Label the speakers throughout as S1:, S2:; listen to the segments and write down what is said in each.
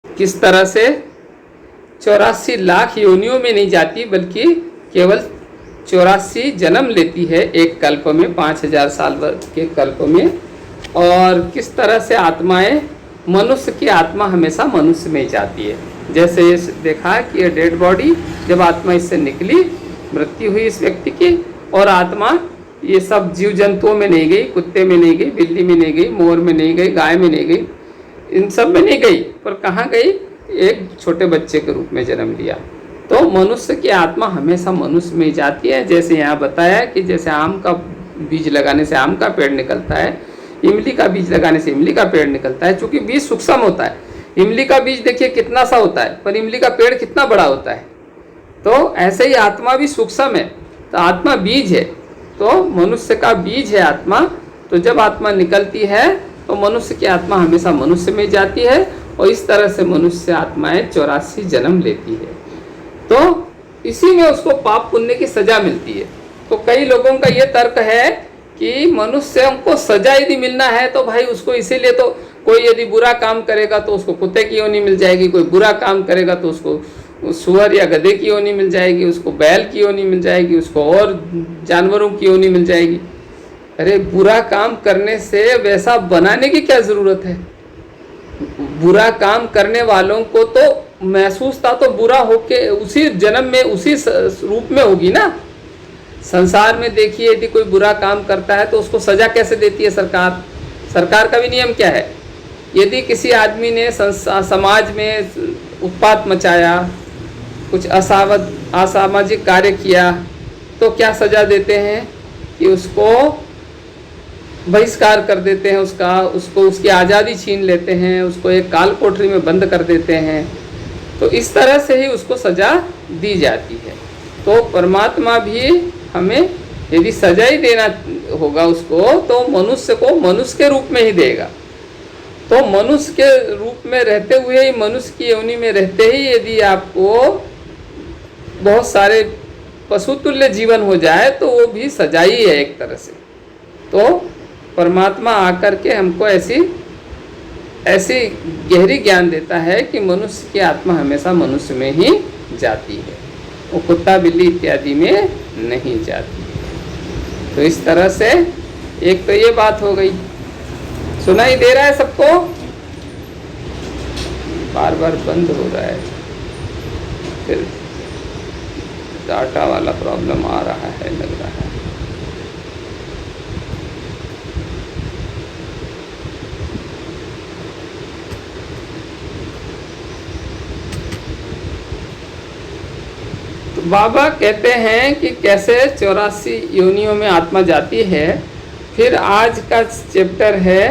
S1: किस तरह से 84 लाख योनियों में नहीं जाती, बल्कि केवल 84 जन्म लेती है एक कल्प में, 5000 साल के कल्प में। और किस तरह से आत्माएं, मनुष्य की आत्मा हमेशा मनुष्य में ही जाती है। जैसे ये देखा है कि ये डेड बॉडी, जब आत्मा इससे निकली, मृत्यु हुई इस व्यक्ति की, और आत्मा ये सब जीव जंतुओं में नहीं गई, कुत्ते में नहीं गई, बिल्ली में नहीं गई, मोर में नहीं गई, गाय में नहीं गई, इन सब में नहीं गई, पर कहाँ गई? एक छोटे बच्चे के रूप में जन्म लिया। तो मनुष्य की आत्मा हमेशा मनुष्य में ही जाती है। जैसे यहाँ बताया कि जैसे आम का बीज लगाने से आम का पेड़ निकलता है, इमली का बीज लगाने से इमली का पेड़ निकलता है, क्योंकि बीज सूक्ष्म होता है। इमली का बीज देखिए कितना सा होता है, पर इमली का पेड़ कितना बड़ा होता है। तो ऐसे ही आत्मा भी सूक्ष्म है, तो आत्मा बीज है, तो मनुष्य का बीज है आत्मा। तो जब आत्मा निकलती है तो मनुष्य की आत्मा हमेशा मनुष्य में जाती है, और इस तरह से मनुष्य आत्माएं 84 जन्म लेती है। तो इसी में उसको पाप पुण्य की सजा मिलती है। तो कई लोगों का ये तर्क है कि मनुष्य को सजा यदि मिलना है तो भाई उसको इसीलिए, तो कोई यदि बुरा काम करेगा तो उसको कुत्ते की योनि मिल जाएगी, कोई बुरा काम करेगा तो उसको सुअर या गधे की योनि मिल जाएगी, उसको बैल की योनि मिल जाएगी, उसको और जानवरों की योनि मिल जाएगी। अरे बुरा काम करने से वैसा बनाने की क्या ज़रूरत है? बुरा काम करने वालों को तो महसूस था, तो बुरा होके उसी जन्म में उसी रूप में होगी ना। संसार में देखिए यदि कोई बुरा काम करता है तो उसको सजा कैसे देती है सरकार? सरकार का भी नियम क्या है? यदि किसी आदमी ने समाज में उत्पात मचाया, कुछ असामाजिक कार्य किया, तो क्या सजा देते हैं? कि उसको बहिष्कार कर देते हैं, उसको उसकी आज़ादी छीन लेते हैं, उसको एक काल कोठरी में बंद कर देते हैं। तो इस तरह से ही उसको सजा दी जाती है। तो परमात्मा भी हमें यदि सजा ही देना होगा उसको, तो मनुष्य को मनुष्य के रूप में ही देगा। तो मनुष्य के रूप में रहते हुए ही, मनुष्य की योनि में रहते ही यदि आपको बहुत सारे पशुतुल्य जीवन हो जाए तो वो भी सजा ही है एक तरह से। तो परमात्मा आकर के हमको ऐसी गहरी ज्ञान देता है कि मनुष्य की आत्मा हमेशा मनुष्य में ही जाती है, वो कुत्ता बिल्ली इत्यादि में नहीं जाती है। तो इस तरह से एक तो ये बात हो गई। सुनाई दे रहा है सबको? बार बार बंद हो रहा है, फिर डाटा वाला प्रॉब्लम आ रहा है लग रहा है। तो बाबा कहते हैं कि कैसे 84 योनियों में आत्मा जाती है। फिर आज का चैप्टर है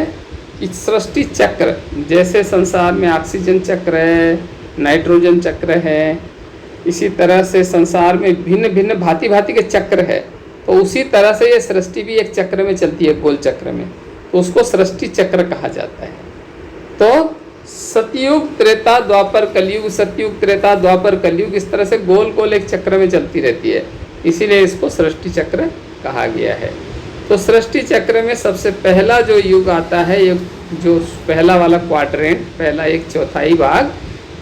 S1: कि सृष्टि चक्र, जैसे संसार में ऑक्सीजन चक्र है, नाइट्रोजन चक्र है, इसी तरह से संसार में भिन्न भिन्न भांति भांति के चक्र है। तो उसी तरह से ये सृष्टि भी एक चक्र में चलती है, गोल चक्र में, तो उसको सृष्टि चक्र कहा जाता है। तो सतयुग त्रेता द्वापर कलयुग, सतयुग त्रेता द्वापर कलयुग, इस तरह से गोल गोल एक चक्र में चलती रहती है, इसीलिए इसको सृष्टि चक्र कहा गया है। तो सृष्टि चक्र में सबसे पहला जो युग आता है, ये जो पहला वाला क्वाड्रेंट, पहला एक चौथाई भाग,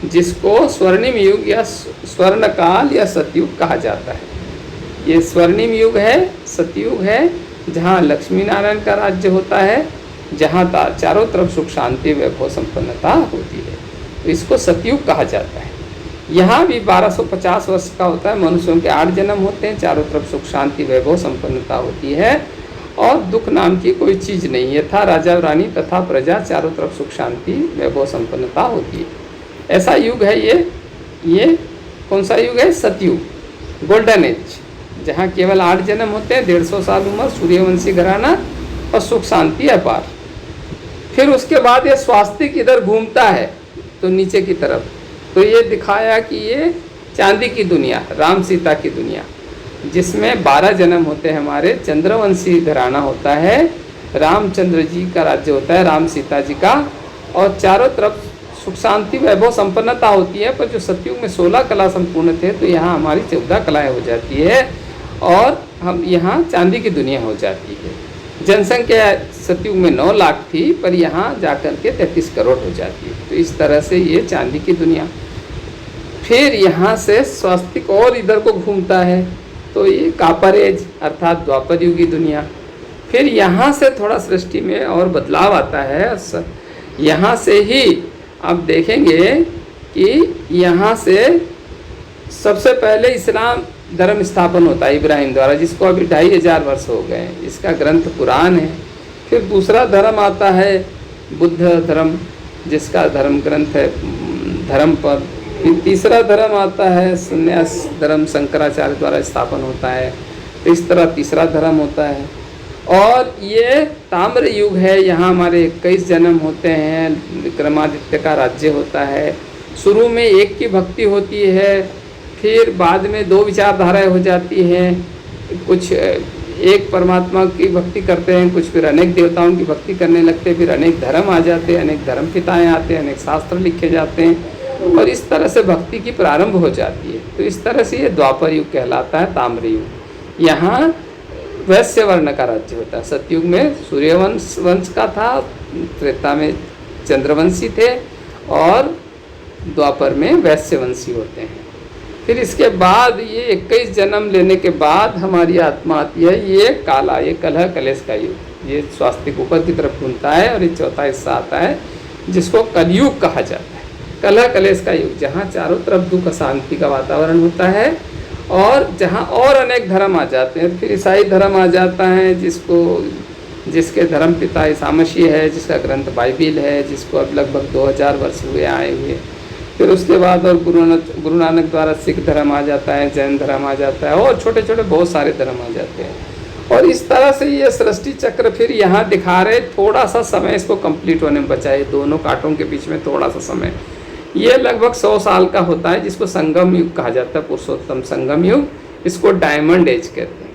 S1: जिसको स्वर्णिम युग या स्वर्णकाल या सतयुग कहा जाता है। ये स्वर्णिम युग है, सतयुग है, जहाँ लक्ष्मी नारायण का राज्य होता है, जहाँ चारों तरफ सुख शांति वैभव संपन्नता होती है, तो इसको सतयुग कहा जाता है। यहाँ भी 1250 वर्ष का होता है, मनुष्यों के 8 जन्म होते हैं, चारों तरफ सुख शांति वैभव संपन्नता होती है, और दुख नाम की कोई चीज़ नहीं है। था राजा रानी तथा प्रजा, चारों तरफ सुख शांति वैभव संपन्नता होती है। ऐसा युग है ये कौन सा युग है? सतयुग, गोल्डन एज, जहाँ केवल 8 जन्म होते हैं, 150 साल उम्र, सूर्यवंशी घराना और सुख शांति अपार। फिर उसके बाद ये स्वास्तिक इधर घूमता है तो नीचे की तरफ, तो ये दिखाया कि ये चांदी की दुनिया, राम सीता की दुनिया, जिसमें 12 जन्म होते हैं हमारे, चंद्रवंशी घराना होता है, रामचंद्र जी का राज्य होता है, राम सीता जी का, और चारों तरफ सुख शांति वैभव संपन्नता होती है। पर जो सतयुग में 16 कला संपूर्ण थे, तो यहाँ हमारी 14 कलाएँ हो जाती है, और हम यहाँ चांदी की दुनिया हो जाती है, जनसंख्या सतयुग में 9 लाख थी, पर यहाँ जाकर के 33 करोड़ हो जाती है। तो इस तरह से ये चांदी की दुनिया। फिर यहाँ से स्वास्तिक और इधर को घूमता है, तो ये कापर एज अर्थात द्वापर युग की दुनिया। फिर यहाँ से थोड़ा सृष्टि में और बदलाव आता है। यहाँ से ही आप देखेंगे कि यहाँ से सबसे पहले इस्लाम धर्म स्थापन होता है इब्राहिम द्वारा, जिसको अभी 2500 वर्ष हो गए। इसका ग्रंथ कुरान है। फिर दूसरा धर्म आता है बुद्ध धर्म, जिसका धर्म ग्रंथ है धर्म पर। फिर तीसरा धर्म आता है संन्यास धर्म, शंकराचार्य द्वारा स्थापन होता है। तो इस तरह तीसरा धर्म होता है। और ये ताम्र युग है। यहाँ हमारे 21 जन्म होते हैं। विक्रमादित्य का राज्य होता है। शुरू में एक की भक्ति होती है, फिर बाद में 2 विचारधाराएं हो जाती हैं। कुछ एक परमात्मा की भक्ति करते हैं, कुछ फिर अनेक देवताओं की भक्ति करने लगते हैं। फिर अनेक धर्म आ जाते हैं, अनेक धर्म पिताएँ आते हैं, अनेक शास्त्र लिखे जाते हैं, और इस तरह से भक्ति की प्रारंभ हो जाती है। तो इस तरह से ये द्वापर युग कहलाता है, ताम्र युग। यहाँ वैश्य वर्ण का राज्य होता है। सतयुग में सूर्यवंश का था, त्रेता में चंद्रवंशी थे, और द्वापर में वैश्यवंशी होते हैं। फिर इसके बाद ये 21 जन्म लेने के बाद हमारी आत्मा आती है। ये काला, ये कलह कलेश का युग। ये स्वास्तिक ऊपर की तरफ घूमता है, और ये चौथा हिस्सा आता है जिसको कलयुग कहा जाता है। कलह कलेश का युग, जहाँ चारों तरफ दुख अशांति का वातावरण होता है, और जहाँ और अनेक धर्म आ जाते हैं। फिर ईसाई धर्म आ जाता है, जिसके धर्म पिता ईसा मसीह है, जिसका ग्रंथ बाइबिल है, जिसको अब लगभग 2000 वर्ष हुए आए हुए। फिर उसके बाद और गुरु नानक द्वारा सिख धर्म आ जाता है, जैन धर्म आ जाता है, और छोटे छोटे बहुत सारे धर्म आ जाते हैं। और इस तरह से ये सृष्टि चक्र फिर यहाँ दिखा रहे। थोड़ा सा समय इसको कंप्लीट होने में बचा है, दोनों कांटों के बीच में थोड़ा सा समय। ये लगभग 100 साल का होता है, जिसको संगम युग कहा जाता है, पुरुषोत्तम संगम युग। इसको डायमंड एज कहते हैं।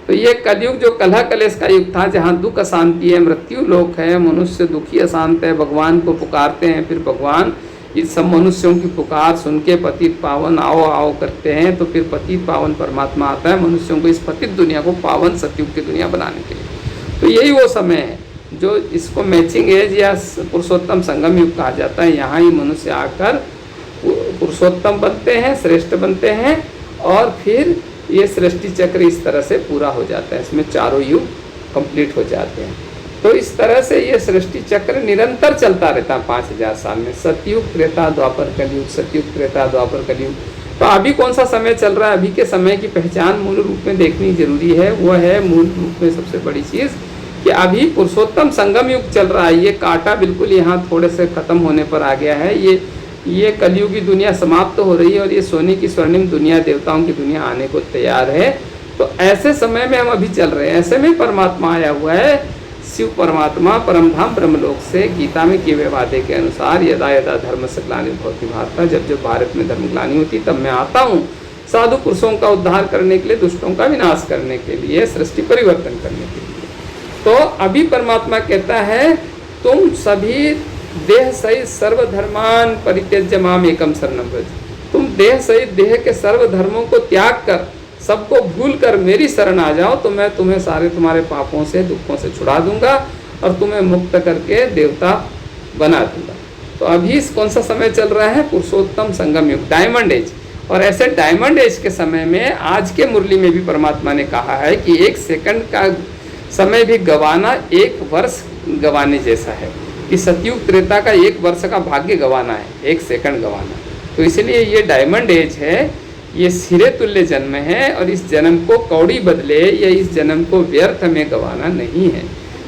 S1: तो ये कलयुग जो कलह कलेश का युग था, जहाँ दुख अशांति है, मृत्यु लोक है, मनुष्य दुखी अशांत है, भगवान को पुकारते हैं। फिर भगवान इस सब मनुष्यों की पुकार सुन के पतित पावन आओ आओ करते हैं। तो फिर पतित पावन परमात्मा आता है मनुष्यों को इस पतित दुनिया को पावन सतयुग की दुनिया बनाने के लिए। तो यही वो समय है जो इसको मैचिंग एज या पुरुषोत्तम संगम युग कहा जाता है। यहाँ ही मनुष्य आकर पुरुषोत्तम बनते हैं, श्रेष्ठ बनते हैं, और फिर ये सृष्टि चक्र इस तरह से पूरा हो जाता है। इसमें चारों युग कंप्लीट हो जाते हैं। तो इस तरह से ये सृष्टि चक्र निरंतर चलता रहता है 5000 साल में। सतयुग, त्रेता, द्वापर, कलयुग, सतयुग, त्रेता, द्वापर, कलयुग। तो अभी कौन सा समय चल रहा है, अभी के समय की पहचान मूल रूप में देखनी जरूरी है। वो है मूल रूप में सबसे बड़ी चीज़ कि अभी पुरुषोत्तम संगम युग चल रहा है। ये कांटा बिल्कुल यहाँ थोड़े से ख़त्म होने पर आ गया है। ये कलयुग की दुनिया समाप्त हो रही है, और ये सोने की स्वर्णिम दुनिया, देवताओं की दुनिया आने को तैयार है। तो ऐसे समय में हम अभी चल रहे हैं। ऐसे में परमात्मा आया हुआ है। शिव परमात्मा परमधाम ब्रह्मलोक से गीता में किए हुए वादे के अनुसार यदा यदा धर्म से ग्लानि भवति भारत, जब जब भारत में धर्म ग्लानि होती तब मैं आता हूँ साधु पुरुषों का उद्धार करने के लिए, दुष्टों का विनाश करने के लिए, सृष्टि परिवर्तन करने के लिए। तो अभी परमात्मा कहता है तुम सभी देह सहित सर्वधर्मान परित्यज्य माम एकम शरणम व्रज। तुम देह सहित देह के सर्व धर्मों को त्याग कर, सबको भूल कर मेरी शरण आ जाओ, तो मैं तुम्हें सारे तुम्हारे पापों से, दुखों से छुड़ा दूंगा, और तुम्हें मुक्त करके देवता बना दूंगा। तो अभी कौन सा समय चल रहा है, पुरुषोत्तम संगम युग, डायमंड एज। और ऐसे डायमंड एज के समय में आज के मुरली में भी परमात्मा ने कहा है कि 1 सेकंड का समय भी गवाना 1 वर्ष गवाने जैसा है। कि सतयुग त्रेता का 1 वर्ष का भाग्य गवाना है, 1 सेकंड गवाना। तो इसलिए ये डायमंड एज है, ये सिरे तुल्य जन्म है, और इस जन्म को कौड़ी बदले या इस जन्म को व्यर्थ में गवाना नहीं है।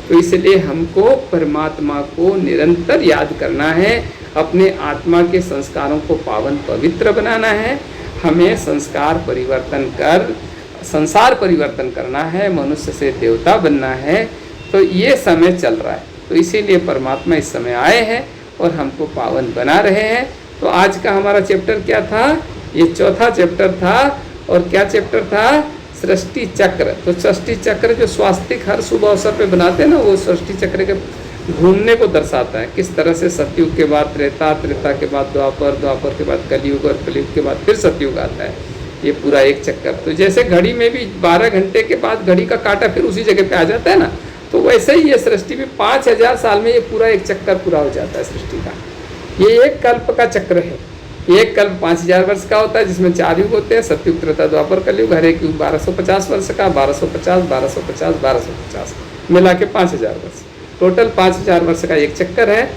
S1: तो इसलिए हमको परमात्मा को निरंतर याद करना है, अपने आत्मा के संस्कारों को पावन पवित्र बनाना है, हमें संस्कार परिवर्तन कर संसार परिवर्तन करना है, मनुष्य से देवता बनना है। तो ये समय चल रहा है। तो इसीलिए परमात्मा इस समय आए हैं और हमको पावन बना रहे हैं। तो आज का हमारा चैप्टर क्या था, ये चौथा चैप्टर था। और क्या चैप्टर था, सृष्टि चक्र। तो सृष्टि चक्र जो स्वास्तिक हर शुभ अवसर पे बनाते हैं ना, वो सृष्टि चक्र के घूमने को दर्शाता है। किस तरह से सतयुग के बाद त्रेता, त्रेता के बाद द्वापर, द्वापर के बाद कलयुग, और कलयुग के बाद फिर सतयुग आता है। ये पूरा एक चक्कर। तो जैसे घड़ी में भी 12 घंटे के बाद घड़ी का कांटा फिर उसी जगह पे आ जाता है ना, तो वैसे ही ये सृष्टि भी 5000 साल में ये पूरा एक चक्कर पूरा हो जाता है सृष्टि का। ये एक कल्प का चक्र है। एक कल्प 5000 वर्ष का होता है, जिसमें 4 युग होते हैं, सतयुग, त्रेता, द्वापर, कलयुग। हर एक युग 1250 वर्ष का, 1250, 1250, 1250 मिला के 5000 वर्ष, टोटल 5000 वर्ष का एक चक्कर है।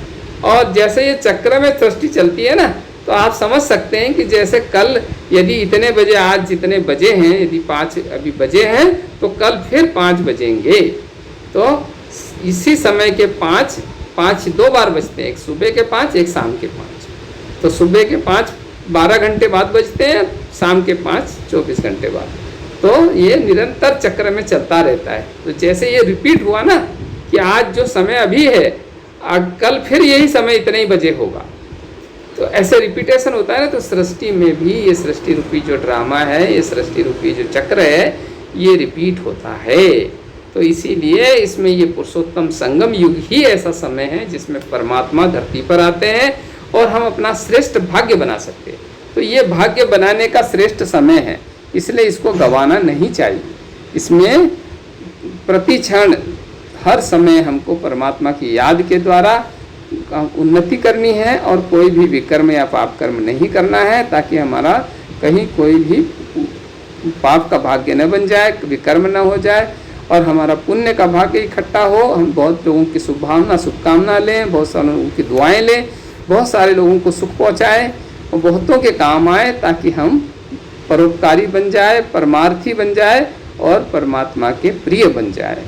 S1: और जैसे ये चक्र में सृष्टि चलती है ना, तो आप समझ सकते हैं कि जैसे कल यदि इतने बजे, आज जितने बजे हैं, यदि 5 अभी बजे हैं, तो कल फिर 5 बजेंगे। तो इसी समय के 5 2 बार बजते हैं, एक सुबह के 5, एक शाम के 5। तो सुबह के 5 12 घंटे बाद बजते हैं, शाम के 5 24 घंटे बाद। तो ये निरंतर चक्र में चलता रहता है। तो जैसे ये रिपीट हुआ ना कि आज जो समय अभी है, कल फिर यही समय इतने ही बजे होगा, तो ऐसे रिपीटेशन होता है ना। तो सृष्टि में भी ये सृष्टि रूपी जो ड्रामा है, ये सृष्टि रूपी जो चक्र है, ये रिपीट होता है। तो इसीलिए इसमें ये पुरुषोत्तम संगम युग ही ऐसा समय है जिसमें परमात्मा धरती पर आते हैं और हम अपना श्रेष्ठ भाग्य बना सकते हैं। तो ये भाग्य बनाने का श्रेष्ठ समय है, इसलिए इसको गंवाना नहीं चाहिए। इसमें प्रति क्षण हर समय हमको परमात्मा की याद के द्वारा उन्नति करनी है और कोई भी विकर्म या पाप कर्म नहीं करना है, ताकि हमारा कहीं कोई भी पाप का भाग्य न बन जाए, विकर्म न हो जाए और हमारा पुण्य का भाग्य इकट्ठा हो। हम बहुत लोगों की शुभकामना लें, बहुत सारे लोगों की दुआएं लें, बहुत सारे लोगों को सुख पहुँचाएँ और बहुतों के काम आए, ताकि हम परोपकारी बन जाए, परमार्थी बन जाए और परमात्मा के प्रिय बन जाए।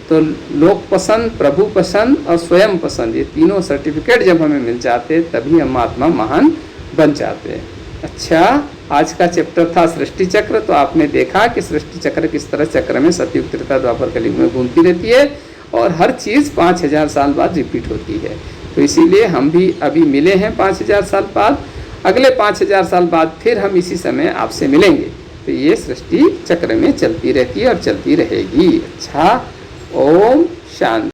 S1: तो लोक पसंद, प्रभु पसंद और स्वयं पसंद, ये तीनों सर्टिफिकेट जब हमें मिल जाते तभी हम आत्मा महान बन जाते हैं। अच्छा, आज का चैप्टर था सृष्टि चक्र। तो आपने देखा कि सृष्टि चक्र किस तरह चक्र में सतयुग, त्रेता, द्वापर, कलयुग में घूमती रहती है और हर चीज़ 5000 साल बाद रिपीट होती है। तो इसीलिए हम भी अभी मिले हैं 5000 साल बाद, अगले 5000 साल बाद फिर हम इसी समय आपसे मिलेंगे। तो ये सृष्टि चक्र में चलती रहती है और चलती रहेगी। अच्छा, ओम शांति।